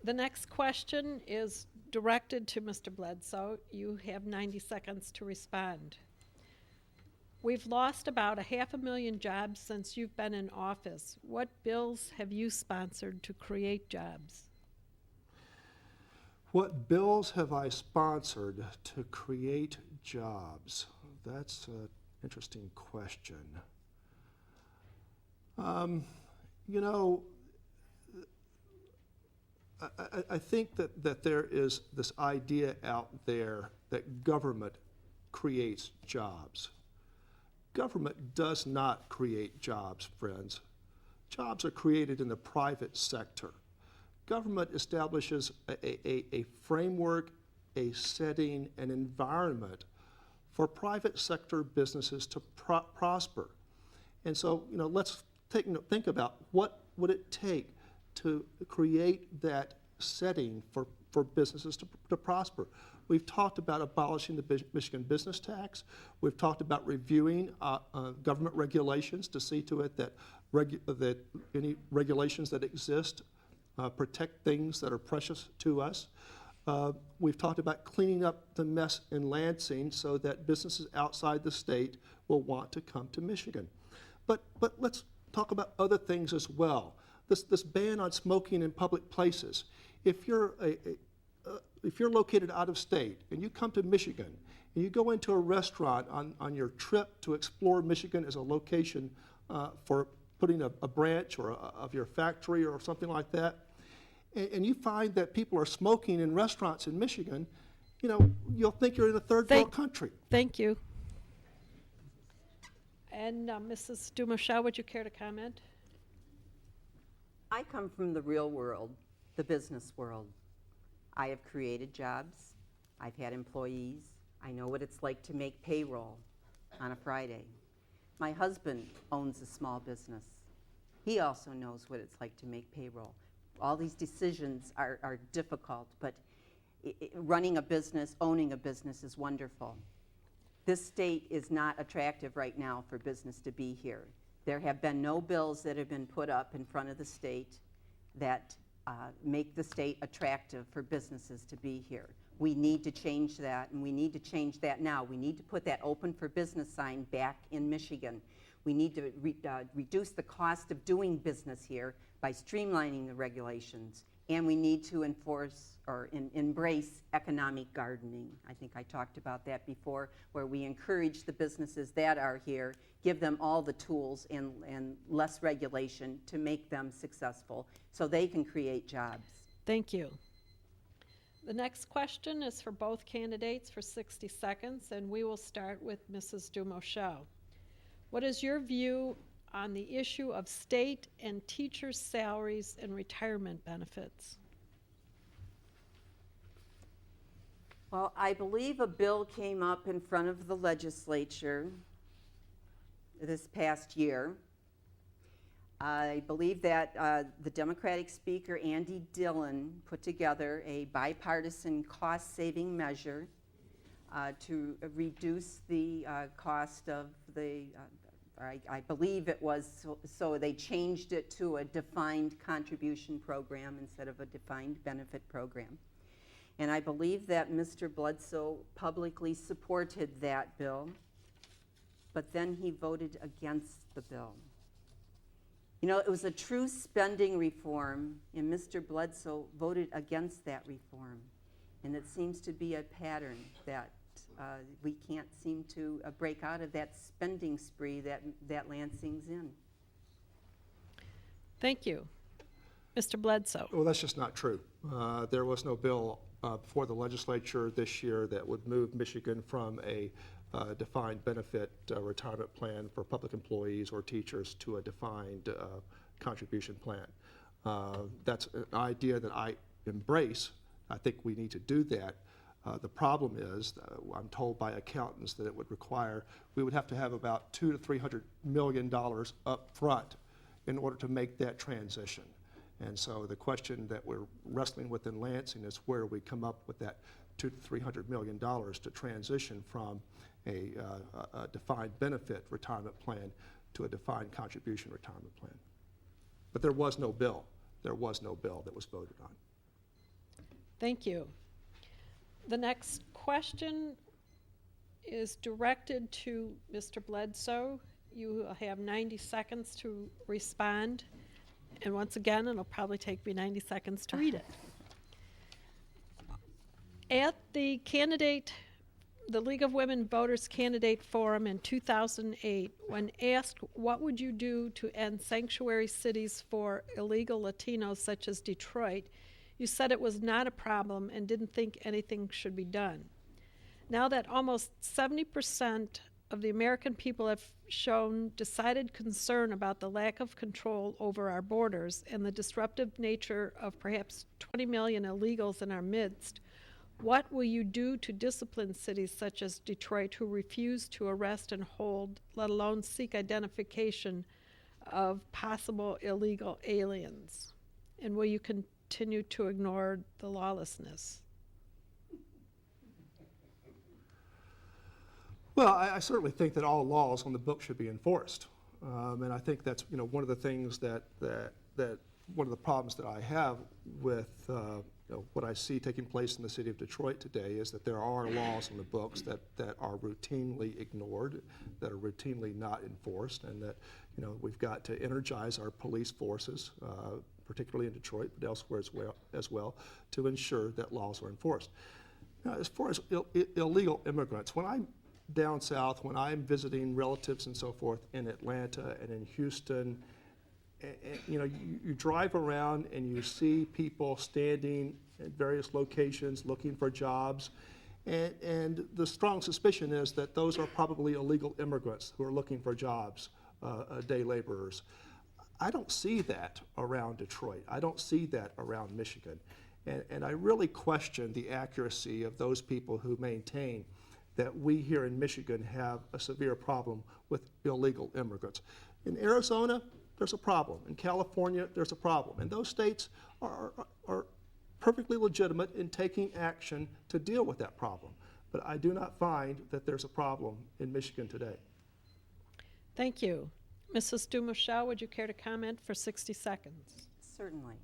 The next question is directed to Mr. Bledsoe. You have 90 seconds to respond. We've lost about 500,000 jobs since you've been in office. What bills have you sponsored to create jobs? What bills have I sponsored to create jobs? That's an interesting question. You know, I think that there is this idea out there that government creates jobs. Government does not create jobs, friends. Jobs are created in the private sector. Government establishes a framework, a setting, an environment for private sector businesses to prosper. And so, you know, let's think about what would it take to create that setting for businesses to prosper. We've talked about abolishing the Michigan business tax. We've talked about reviewing government regulations to see to it that any regulations that exist protect things that are precious to us. We've talked about cleaning up the mess in Lansing so that businesses outside the state will want to come to Michigan. But let's talk about other things as well. This ban on smoking in public places. If you're located out of state and you come to Michigan and you go into a restaurant on your trip to explore Michigan as a location for putting a branch of your factory or something like that, and you find that people are smoking in restaurants in Michigan, you know, you'll think you're in a third world country. Thank you. And Mrs. DuMouchelle, would you care to comment? I come from the real world, the business world. I have created jobs. I've had employees. I know what it's like to make payroll on a Friday. My husband owns a small business. He also knows what it's like to make payroll. All these decisions are difficult, but running a business, owning a business is wonderful. This state is not attractive right now for business to be here. There have been no bills that have been put up in front of the state that make the state attractive for businesses to be here. We need to change that, and we need to change that now. We need to put that open for business sign back in Michigan. We need to reduce the cost of doing business here by streamlining the regulations, and we need to enforce or embrace economic gardening. I think I talked about that before, where we encourage the businesses that are here, give them all the tools and less regulation to make them successful so they can create jobs. Thank you. The next question is for both candidates for 60 seconds, and we will start with Mrs. DuMouchelle. What is your view on the issue of state and teachers' salaries and retirement benefits? Well, I believe a bill came up in front of the legislature this past year. I believe that the Democratic Speaker, Andy Dillon, put together a bipartisan cost-saving measure to reduce the cost of the, I believe it was, so they changed it to a defined contribution program instead of a defined benefit program. And I believe that Mr. Bledsoe publicly supported that bill, but then he voted against the bill. You know, it was a true spending reform, and Mr. Bledsoe voted against that reform. And it seems to be a pattern that we can't seem to break out of that spending spree that Lansing's in. Thank you. Mr. Bledsoe. Well, that's just not true. There was no bill before the legislature this year that would move Michigan from a defined benefit retirement plan for public employees or teachers to a defined contribution plan. That's an idea that I embrace. I think we need to do that. The problem is, I'm told by accountants that it would require, we would have to have about $200 to $300 million up front in order to make that transition. And so the question that we're wrestling with in Lansing is where we come up with that $200 to $300 million to transition from a defined benefit retirement plan to a defined contribution retirement plan. But there was no bill. There was no bill that was voted on. Thank you. The next question is directed to Mr. Bledsoe. You have 90 seconds to respond. And once again, it'll probably take me 90 seconds to read it. At the League of Women Voters Candidate Forum in 2008, when asked what would you do to end sanctuary cities for illegal Latinos such as Detroit, you said it was not a problem and didn't think anything should be done. Now that almost 70% of the American people have shown decided concern about the lack of control over our borders and the disruptive nature of perhaps 20 million illegals in our midst, what will you do to discipline cities such as Detroit who refuse to arrest and hold, let alone seek identification of possible illegal aliens? And will you continue to ignore the lawlessness? Well, I certainly think that all laws on the book should be enforced. And I think that's, one of the things that one of the problems that I have with what I see taking place in the city of Detroit today is that there are laws on the books that are routinely ignored, that are routinely not enforced, and that we've got to energize our police forces, particularly in Detroit, but elsewhere as well, to ensure that laws are enforced. Now, as far as illegal immigrants, when I'm down south, when I'm visiting relatives and so forth in Atlanta and in Houston, you drive around and you see people standing at various locations looking for jobs, and the strong suspicion is that those are probably illegal immigrants who are looking for jobs, day laborers. I don't see that around Detroit. I don't see that around Michigan. And I really question the accuracy of those people who maintain that we here in Michigan have a severe problem with illegal immigrants. In Arizona, there's a problem. In California, there's a problem. And those states are perfectly legitimate in taking action to deal with that problem. But I do not find that there's a problem in Michigan today. Thank you. Mrs. DuMouchelle, would you care to comment for 60 seconds? Certainly.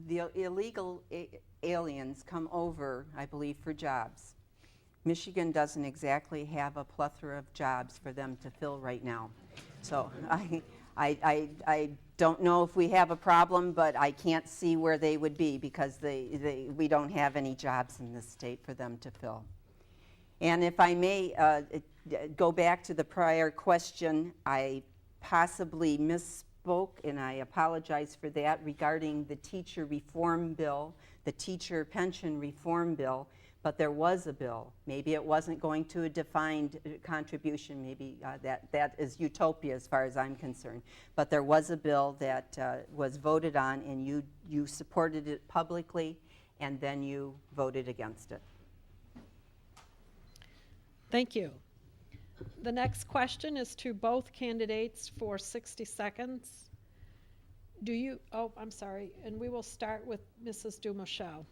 The illegal aliens come over, I believe, for jobs. Michigan doesn't exactly have a plethora of jobs for them to fill right now. So I don't know if we have a problem, but I can't see where they would be because we don't have any jobs in this state for them to fill. And if I may go back to the prior question, I possibly misspoke, and I apologize for that, regarding the teacher reform bill, the teacher pension reform bill. But there was a bill. Maybe it wasn't going to a defined contribution. Maybe that is utopia as far as I'm concerned. But there was a bill that was voted on, and you supported it publicly, and then you voted against it. Thank you. The next question is to both candidates for 60 seconds. I'm sorry, and we will start with Mrs. DuMouchelle.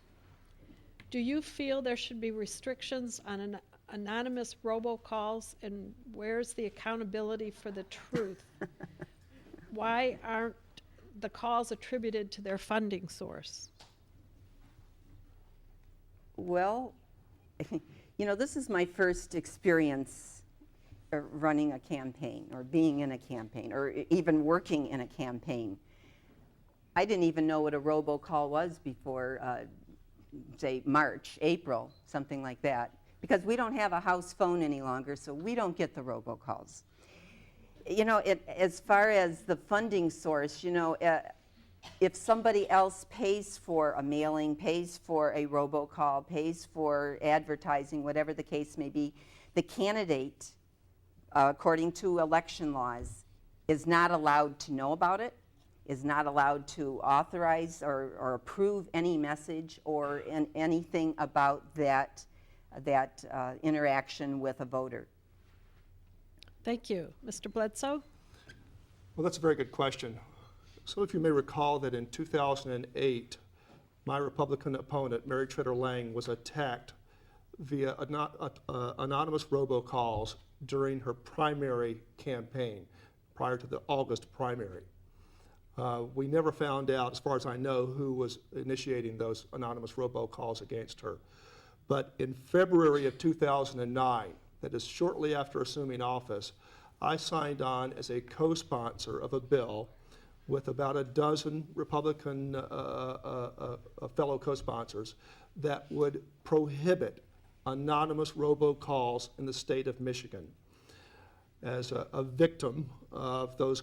Do you feel there should be restrictions on anonymous robocalls, and where's the accountability for the truth? Why aren't the calls attributed to their funding source? Well, this is my first experience running a campaign or being in a campaign or even working in a campaign. I didn't even know what a robocall was before say March, April, something like that, because we don't have a house phone any longer, so we don't get the robocalls. As far as the funding source, if somebody else pays for a mailing, pays for a robocall, pays for advertising, whatever the case may be, the candidate, according to election laws, is not allowed to know about it, is not allowed to authorize or approve any message or anything about that interaction with a voter. Thank you. Mr. Bledsoe? Well, that's a very good question. Some of you may recall that in 2008, my Republican opponent, Mary Treader Lang, was attacked via anonymous robocalls during her primary campaign, prior to the August primary. We never found out, as far as I know, who was initiating those anonymous robocalls against her. But in February of 2009, that is shortly after assuming office, I signed on as a co-sponsor of a bill with about a dozen Republican fellow co-sponsors that would prohibit anonymous robocalls in the state of Michigan. As a victim of those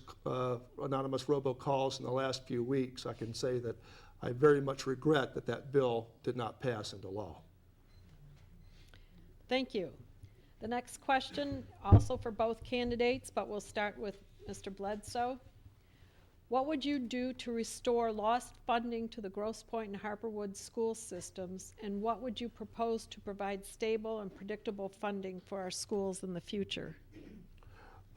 anonymous robocalls in the last few weeks, I can say that I very much regret that that bill did not pass into law. Thank you. The next question, also for both candidates, but we'll start with Mr. Bledsoe. What would you do to restore lost funding to the Grosse Pointe and Harperwood school systems, and what would you propose to provide stable and predictable funding for our schools in the future?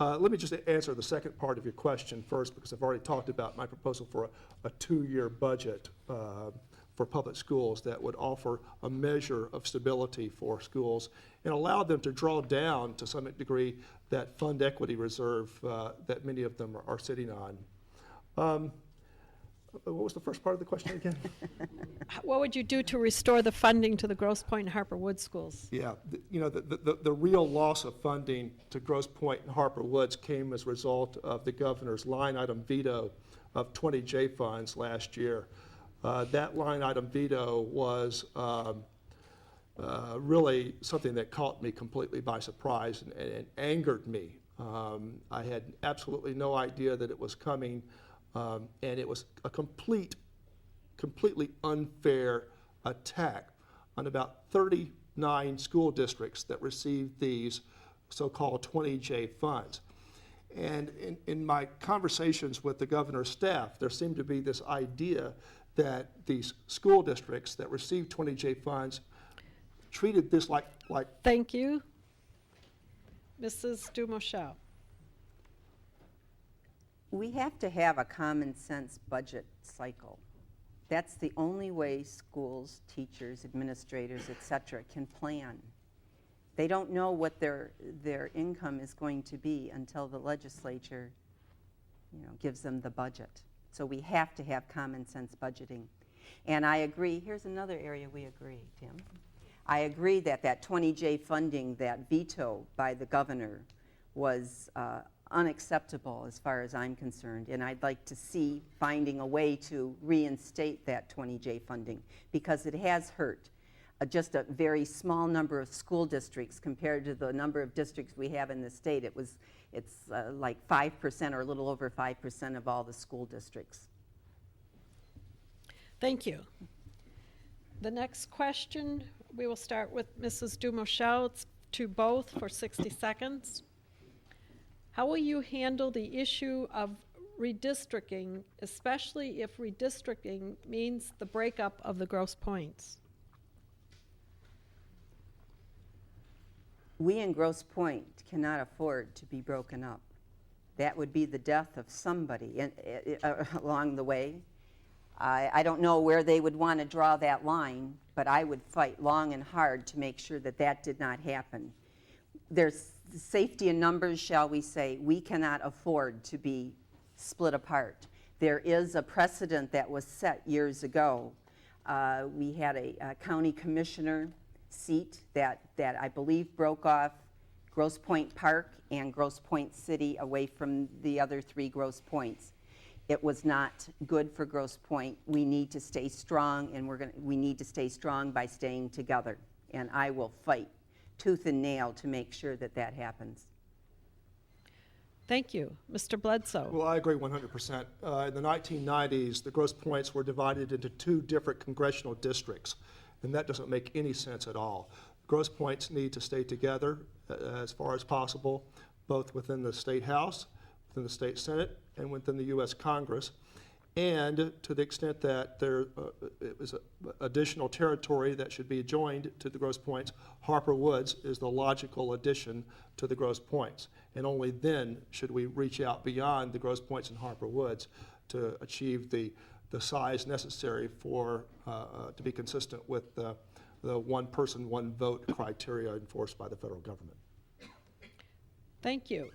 Let me just answer the second part of your question first, because I've already talked about my proposal for a 2-year budget for public schools that would offer a measure of stability for schools and allow them to draw down to some degree that fund equity reserve that many of them are sitting on. What was the first part of the question again? What would you do to restore the funding to the Grosse Pointe and Harperwood schools? Yeah, the real loss of funding to Grosse Pointe and Harper Woods came as a result of the governor's line item veto of 20J funds last year. That line item veto was really something that caught me completely by surprise and angered me. I had absolutely no idea that it was coming. And it was a completely unfair attack on about 39 school districts that received these so-called 20J funds. And in my conversations with the governor's staff, there seemed to be this idea that these school districts that received 20J funds treated this like Thank you. Mrs. DuMouchelle. We have to have a common sense budget cycle. That's the only way schools, teachers, administrators, etc. can plan. They don't know what their income is going to be until the legislature, gives them the budget. So we have to have common sense budgeting. And I agree, here's another area we agree, Tim. I agree that 20J funding, that veto by the governor was unacceptable as far as I'm concerned, and I'd like to see finding a way to reinstate that 20J funding, because it has hurt just a very small number of school districts compared to the number of districts we have in the state. It's like 5% or a little over 5% of all the school districts. Thank you. The next question, we will start with Mrs. DuMouchelle. It's to both for 60 seconds. How will you handle the issue of redistricting, especially if redistricting means the breakup of the Grosse Pointes? We in Grosse Pointe cannot afford to be broken up. That would be the death of somebody along the way. I don't know where they would want to draw that line, but I would fight long and hard to make sure that did not happen. There's safety in numbers, shall we say. We cannot afford to be split apart. There is a precedent that was set years ago. We had a county commissioner seat that I believe broke off Grosse Pointe Park and Grosse Pointe City away from the other 3 Grosse Pointes. It was not good for Grosse Pointe. We need to stay strong, and we need to stay strong by staying together. And I will fight tooth and nail to make sure that happens. Thank you. Mr. Bledsoe. Well, I agree 100%. In the 1990s, the Grosse Pointes were divided into 2 different congressional districts, and that doesn't make any sense at all. Grosse Pointes need to stay together as far as possible, both within the State House, within the State Senate, and within the U.S. Congress. And to the extent that there is additional territory that should be joined to the Grosse Pointes, Harper Woods is the logical addition to the Grosse Pointes. And only then should we reach out beyond the Grosse Pointes and Harper Woods to achieve the size necessary for to be consistent with the one person, one vote criteria enforced by the federal government. Thank you.